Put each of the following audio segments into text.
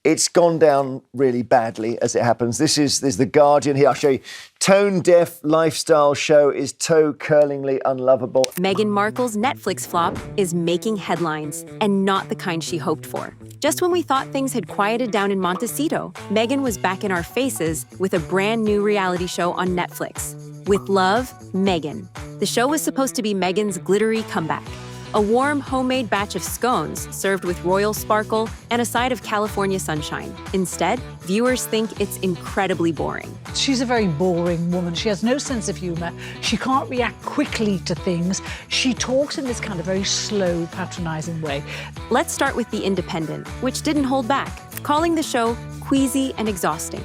It's gone down really badly as it happens. There's The Guardian here. I'll show you. Tone-deaf lifestyle show is toe-curlingly unlovable. Meghan Markle's Netflix flop is making headlines, and not the kind she hoped for. Just when we thought things had quieted down in Montecito, Meghan was back in our faces with a brand new reality show on Netflix. With Love, Meghan. The show was supposed to be Meghan's glittery comeback. A warm, homemade batch of scones served with royal sparkle and a side of California sunshine. Instead, viewers think it's incredibly boring. She's a very boring woman. She has no sense of humour. She can't react quickly to things. She talks in this kind of very slow, patronising way. Let's start with The Independent, which didn't hold back, calling the show queasy and exhausting.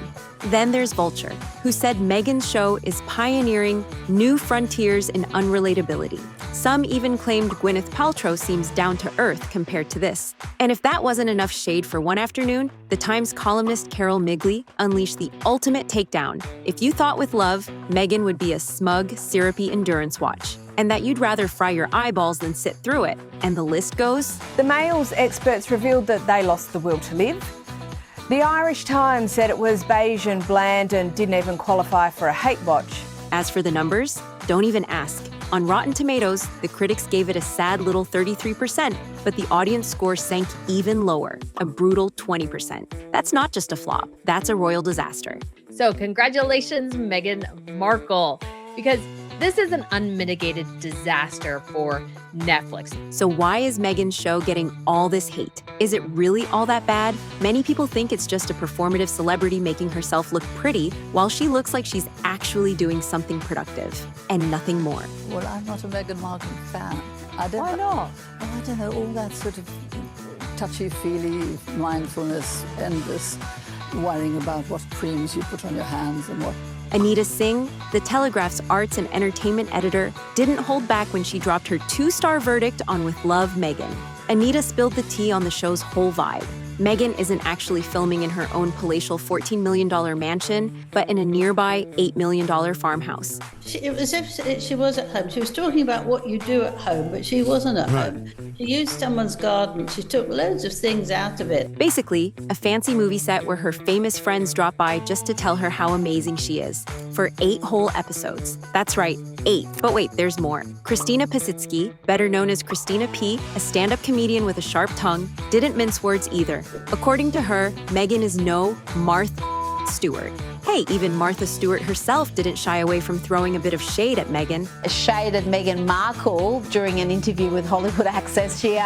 Then there's Vulture, who said Meghan's show is pioneering new frontiers in unrelatability. Some even claimed Gwyneth Paltrow seems down to earth compared to this. And if that wasn't enough shade for one afternoon, the Times columnist Carol Migley unleashed the ultimate takedown. If you thought with Love, Meghan would be a smug, syrupy endurance watch, and that you'd rather fry your eyeballs than sit through it, and the list goes. The Mail's experts revealed that they lost the will to live. The Irish Times said it was beige and bland and didn't even qualify for a hate watch. As for the numbers, don't even ask. On Rotten Tomatoes, the critics gave it a sad little 33%, but the audience score sank even lower, a brutal 20%. That's not just a flop, that's a royal disaster. So congratulations, Meghan Markle, because this is an unmitigated disaster for Netflix. So why is Meghan's show getting all this hate? Is it really all that bad? Many people think it's just a performative celebrity making herself look pretty, while she looks like she's actually doing something productive, and nothing more. Well, I'm not a Meghan Markle fan. Why not? I don't know, all that sort of touchy-feely mindfulness, endless worrying about what creams you put on your hands and what. Anita Singh, The Telegraph's arts and entertainment editor, didn't hold back when she dropped her 2-star verdict on With Love, Meghan. Anita spilled the tea on the show's whole vibe. Meghan isn't actually filming in her own palatial $14 million mansion, but in a nearby $8 million farmhouse. It was as if she was at home. She was talking about what you do at home, but she wasn't at home. She used someone's garden. She took loads of things out of it. Basically, a fancy movie set where her famous friends drop by just to tell her how amazing she is. For 8 whole episodes. That's right, 8. But wait, there's more. Christina Pisitsky, better known as Christina P., a stand-up comedian with a sharp tongue, didn't mince words either. According to her, Meghan is no Martha Stewart. Hey, even Martha Stewart herself didn't shy away from throwing a bit of shade at Meghan. Shade at Meghan Markle during an interview with Hollywood Access. She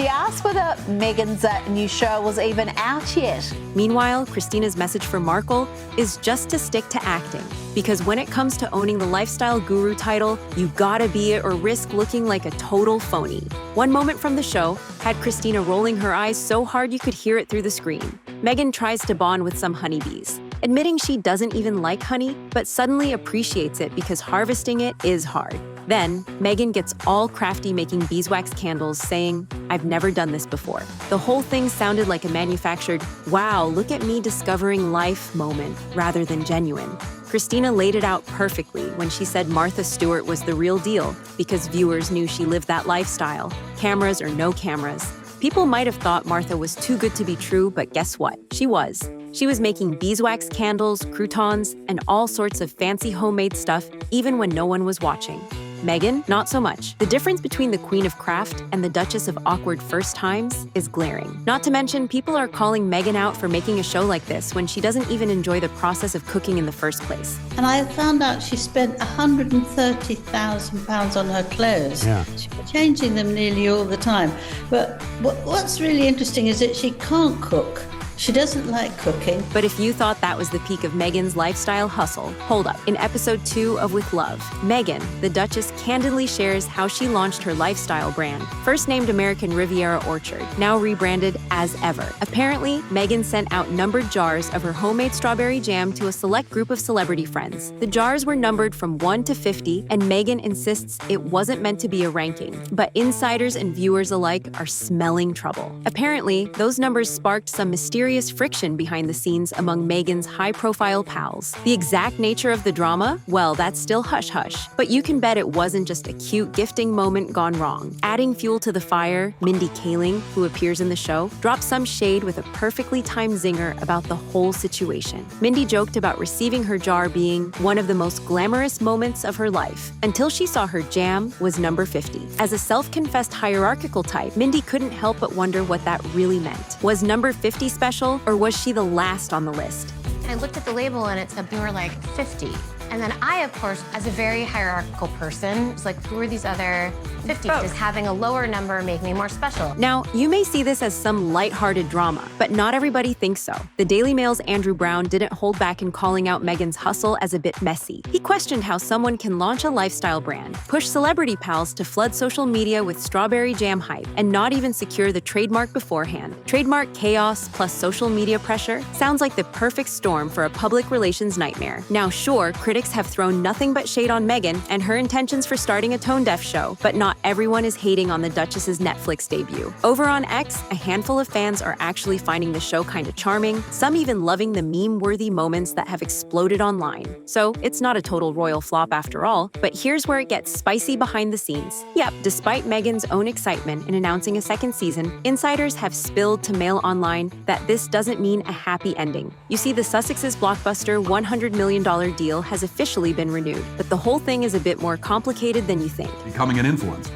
asked whether Meghan's new show was even out yet. Meanwhile, Christina's message for Markle is just to stick to acting. Because when it comes to owning the lifestyle guru title, you gotta be it or risk looking like a total phony. One moment from the show had Christina rolling her eyes so hard you could hear it through the screen. Meghan tries to bond with some honeybees, admitting she doesn't even like honey, but suddenly appreciates it because harvesting it is hard. Then, Meghan gets all crafty making beeswax candles, saying, "I've never done this before." The whole thing sounded like a manufactured, "Wow, look at me discovering life" moment, rather than genuine. Christina laid it out perfectly when she said Martha Stewart was the real deal because viewers knew she lived that lifestyle, cameras or no cameras. People might have thought Martha was too good to be true, but guess what? She was. She was making beeswax candles, croutons, and all sorts of fancy homemade stuff even when no one was watching. Meghan, not so much. The difference between the Queen of Craft and the Duchess of Awkward First Times is glaring. Not to mention, people are calling Meghan out for making a show like this when she doesn't even enjoy the process of cooking in the first place. And I found out she spent £130,000 on her clothes. Yeah. She was changing them nearly all the time. But what's really interesting is that she can't cook. She doesn't like cooking. But if you thought that was the peak of Meghan's lifestyle hustle, hold up. In episode 2 of With Love, Meghan, the Duchess, candidly shares how she launched her lifestyle brand, first named American Riviera Orchard, now rebranded as Ever. Apparently, Meghan sent out numbered jars of her homemade strawberry jam to a select group of celebrity friends. The jars were numbered from 1 to 50, and Meghan insists it wasn't meant to be a ranking, but insiders and viewers alike are smelling trouble. Apparently, those numbers sparked some mysterious serious friction behind the scenes among Meghan's high-profile pals. The exact nature of the drama? Well, that's still hush-hush. But you can bet it wasn't just a cute gifting moment gone wrong. Adding fuel to the fire, Mindy Kaling, who appears in the show, drops some shade with a perfectly timed zinger about the whole situation. Mindy joked about receiving her jar being one of the most glamorous moments of her life, until she saw her jam was number 50. As a self-confessed hierarchical type, Mindy couldn't help but wonder what that really meant. Was number 50 special, or was she the last on the list? And I looked at the label and it said we were like 50. And then I, of course, as a very hierarchical person, was like, who are these other 50? Does having a lower number make me more special? Now, you may see this as some lighthearted drama, but not everybody thinks so. The Daily Mail's Andrew Brown didn't hold back in calling out Meghan's hustle as a bit messy. He questioned how someone can launch a lifestyle brand, push celebrity pals to flood social media with strawberry jam hype, and not even secure the trademark beforehand. Trademark chaos plus social media pressure sounds like the perfect storm for a public relations nightmare. Now, sure, critics have thrown nothing but shade on Meghan and her intentions for starting a tone-deaf show, but not everyone is hating on the Duchess's Netflix debut. Over on X, a handful of fans are actually finding the show kind of charming, some even loving the meme-worthy moments that have exploded online. So it's not a total royal flop after all, but here's where it gets spicy behind the scenes. Yep, despite Meghan's own excitement in announcing a second season, insiders have spilled to Mail Online that this doesn't mean a happy ending. You see, the Sussex's blockbuster $100 million deal has officially been renewed, but the whole thing is a bit more complicated than you think. Becoming an influencer,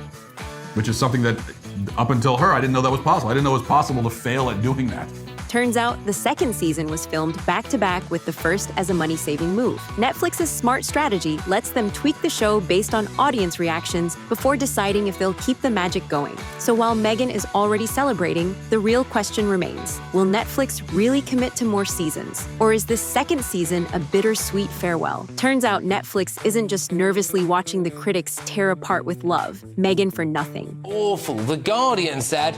which is something that up until her, I didn't know that was possible. I didn't know it was possible to fail at doing that. Turns out the second season was filmed back-to-back with the first as a money-saving move. Netflix's smart strategy lets them tweak the show based on audience reactions before deciding if they'll keep the magic going. So while Meghan is already celebrating, the real question remains, will Netflix really commit to more seasons? Or is this second season a bittersweet farewell? Turns out Netflix isn't just nervously watching the critics tear apart with love Meghan for nothing. Awful. The Guardian said,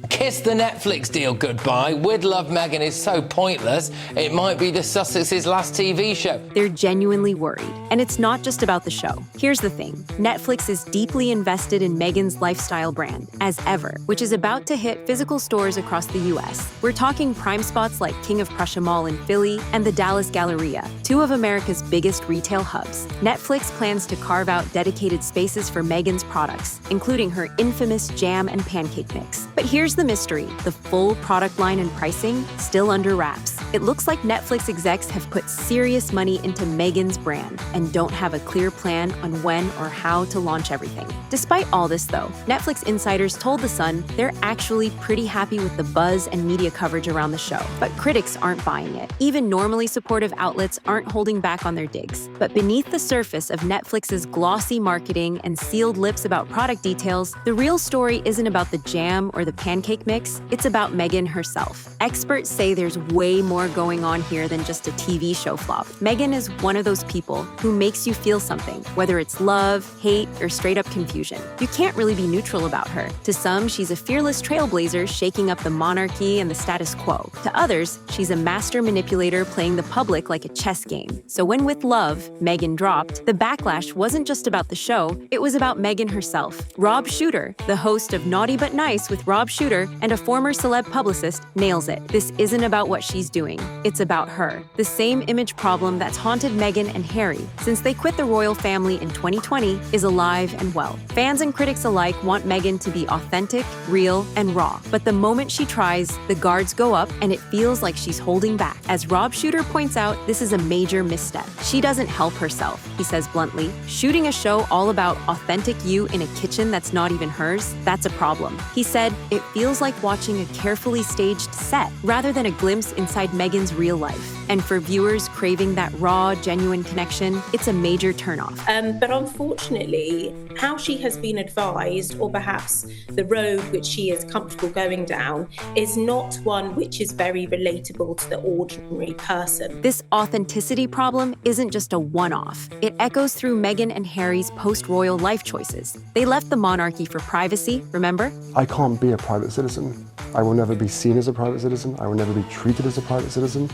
kiss the Netflix deal goodbye. With Love Meghan is so pointless, it might be the Sussex's last TV show. They're genuinely worried. And it's not just about the show. Here's the thing. Netflix is deeply invested in Meghan's lifestyle brand, As Ever, which is about to hit physical stores across the U.S. We're talking prime spots like King of Prussia Mall in Philly and the Dallas Galleria, two of America's biggest retail hubs. Netflix plans to carve out dedicated spaces for Meghan's products, including her infamous jam and pancake mix. But here's the mystery. The full product line and pricing still under wraps. It looks like Netflix execs have put serious money into Meghan's brand and don't have a clear plan on when or how to launch everything. Despite all this though, Netflix insiders told The Sun they're actually pretty happy with the buzz and media coverage around the show, but critics aren't buying it. Even normally supportive outlets aren't holding back on their digs. But beneath the surface of Netflix's glossy marketing and sealed lips about product details, the real story isn't about the jam or the pancake mix, it's about Meghan herself. Experts say there's way more going on here than just a TV show flop. Meghan is one of those people who makes you feel something, whether it's love, hate, or straight up confusion. You can't really be neutral about her. To some, she's a fearless trailblazer shaking up the monarchy and the status quo. To others, she's a master manipulator playing the public like a chess game. So when With Love, Meghan dropped, the backlash wasn't just about the show, it was about Meghan herself. Rob Shooter, the host of Naughty But Nice with Rob Shooter and a former celeb publicist, nails it. This isn't about what she's doing. It's about her. The same image problem that's haunted Meghan and Harry since they quit the royal family in 2020 is alive and well. Fans and critics alike want Meghan to be authentic, real, and raw. But the moment she tries, the guards go up and it feels like she's holding back. As Rob Shooter points out, this is a major misstep. She doesn't help herself, he says bluntly. Shooting a show all about authentic you in a kitchen that's not even hers, that's a problem. He said, it feels like watching a carefully staged set rather than a glimpse inside Meghan's real life. And for viewers craving that raw, genuine connection, it's a major turnoff. But unfortunately, how she has been advised, or perhaps the road which she is comfortable going down, is not one which is very relatable to the ordinary person. This authenticity problem isn't just a one-off. It echoes through Meghan and Harry's post-royal life choices. They left the monarchy for privacy, remember? I can't be a private citizen. I will never be seen as a private citizen. I will never be treated as a private citizen.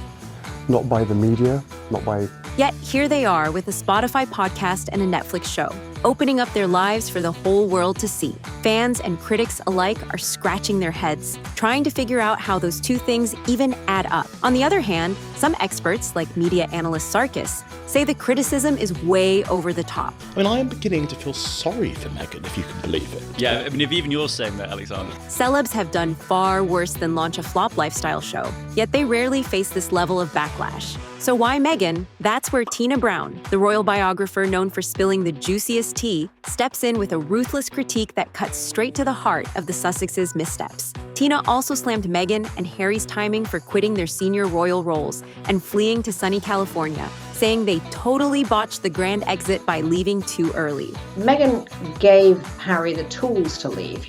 Not by the media, not by... Yet here they are with a Spotify podcast and a Netflix show. opening up their lives for the whole world to see. Fans and critics alike are scratching their heads, trying to figure out how those two things even add up. On the other hand, some experts, like media analyst Sarkis, say the criticism is way over the top. I mean, I am beginning to feel sorry for Meghan, if you can believe it. Yeah, I mean, if even you're saying that, Alexander. Celebs have done far worse than launch a flop lifestyle show, yet they rarely face this level of backlash. So why Meghan? That's where Tina Brown, the royal biographer known for spilling the juiciest tea, steps in with a ruthless critique that cuts straight to the heart of the Sussexes' missteps. Tina also slammed Meghan and Harry's timing for quitting their senior royal roles and fleeing to sunny California, saying they totally botched the grand exit by leaving too early. Meghan gave Harry the tools to leave,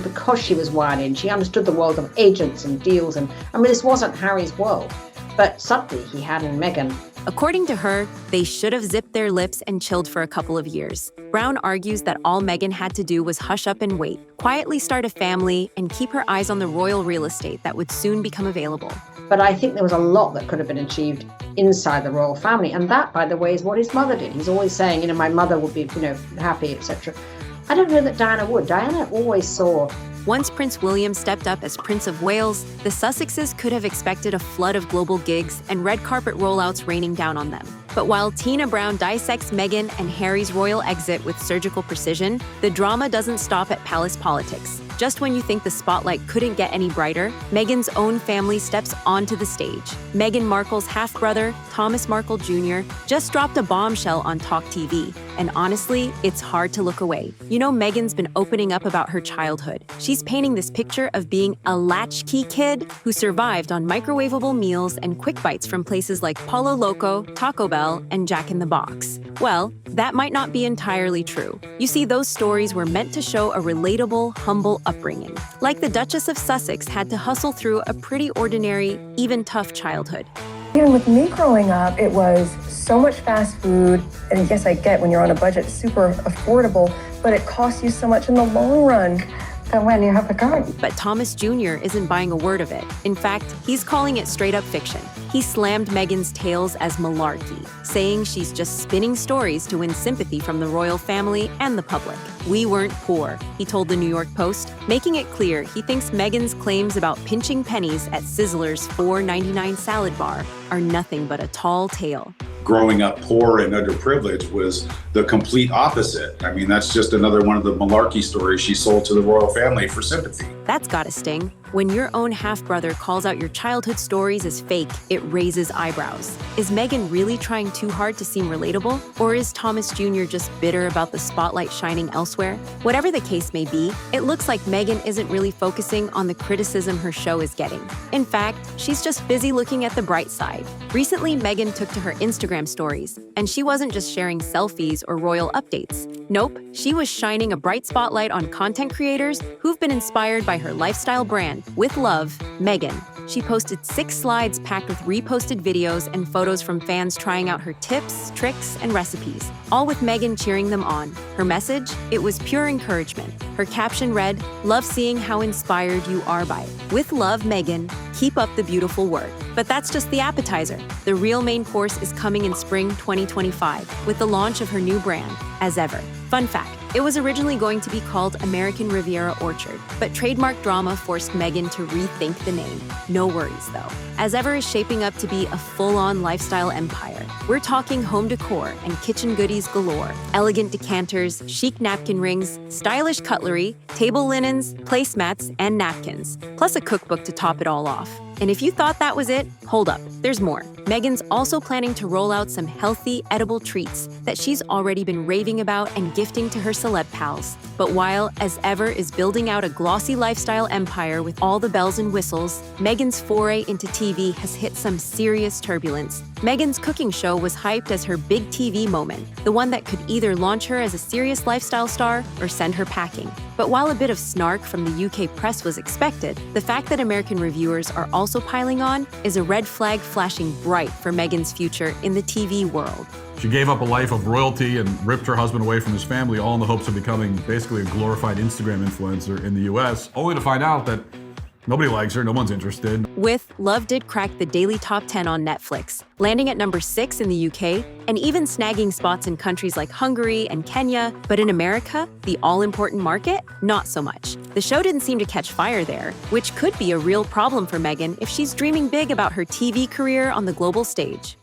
because she was wired in. She understood the world of agents and deals, and this wasn't Harry's world. But suddenly he had in Meghan. According to her, they should have zipped their lips and chilled for a couple of years. Brown argues that all Meghan had to do was hush up and wait, quietly start a family, and keep her eyes on the royal real estate that would soon become available. But I think there was a lot that could have been achieved inside the royal family. And that, by the way, is what his mother did. He's always saying, my mother would be, happy, etc. I don't know that Diana would. Diana always saw. Once Prince William stepped up as Prince of Wales, the Sussexes could have expected a flood of global gigs and red carpet rollouts raining down on them. But while Tina Brown dissects Meghan and Harry's royal exit with surgical precision, the drama doesn't stop at palace politics. Just when you think the spotlight couldn't get any brighter, Meghan's own family steps onto the stage. Meghan Markle's half-brother, Thomas Markle Jr., just dropped a bombshell on Talk TV. And honestly, it's hard to look away. Meghan's been opening up about her childhood. She's painting this picture of being a latchkey kid who survived on microwavable meals and quick bites from places like Polo Loco, Taco Bell, and Jack in the Box. Well, that might not be entirely true. You see, those stories were meant to show a relatable, humble upbringing. Like the Duchess of Sussex had to hustle through a pretty ordinary, even tough childhood. Even with me growing up, it was so much fast food, and yes, I get when you're on a budget, super affordable, but it costs you so much in the long run. And when you have a garden. But Thomas Jr. isn't buying a word of it. In fact, he's calling it straight up fiction. He slammed Meghan's tales as malarkey, saying she's just spinning stories to win sympathy from the royal family and the public. "We weren't poor," he told the New York Post, making it clear he thinks Meghan's claims about pinching pennies at Sizzler's $4.99 salad bar are nothing but a tall tale. Growing up poor and underprivileged was the complete opposite. That's just another one of the malarkey stories she sold to the royal family for sympathy. That's gotta sting. When your own half-brother calls out your childhood stories as fake, it raises eyebrows. Is Meghan really trying too hard to seem relatable? Or is Thomas Jr. just bitter about the spotlight shining elsewhere? Whatever the case may be, it looks like Meghan isn't really focusing on the criticism her show is getting. In fact, she's just busy looking at the bright side. Recently, Meghan took to her Instagram stories, and she wasn't just sharing selfies or royal updates. Nope, she was shining a bright spotlight on content creators who've been inspired by her lifestyle brand. With love, Meghan. She posted 6 slides packed with reposted videos and photos from fans trying out her tips, tricks, and recipes, all with Meghan cheering them on. Her message? It was pure encouragement. Her caption read, "Love seeing how inspired you are by it. With love, Meghan. Keep up the beautiful work." But that's just the appetizer. The real main course is coming in spring 2025 with the launch of her new brand, As Ever. Fun fact, it was originally going to be called American Riviera Orchard, but trademark drama forced Meghan to rethink the name. No worries, though. As Ever is shaping up to be a full-on lifestyle empire. We're talking home decor and kitchen goodies galore, elegant decanters, chic napkin rings, stylish cutlery, table linens, placemats, and napkins, plus a cookbook to top it all off. And if you thought that was it, hold up, there's more. Meghan's also planning to roll out some healthy, edible treats that she's already been raving about and gifting to her celeb pals. But while As Ever is building out a glossy lifestyle empire with all the bells and whistles, Meghan's foray into TV has hit some serious turbulence. Meghan's cooking show was hyped as her big TV moment, the one that could either launch her as a serious lifestyle star or send her packing. But while a bit of snark from the UK press was expected, the fact that American reviewers are also piling on is a red flag flashing bright for Meghan's future in the TV world. She gave up a life of royalty and ripped her husband away from his family, all in the hopes of becoming basically a glorified Instagram influencer in the US, only to find out that Nobody likes her. No one's interested. With Love did crack the daily top 10 on Netflix, landing at number 6 in the UK, and even snagging spots in countries like Hungary and Kenya. But in America, the all-important market, not so much. The show didn't seem to catch fire there, which could be a real problem for Meghan if she's dreaming big about her TV career on the global stage.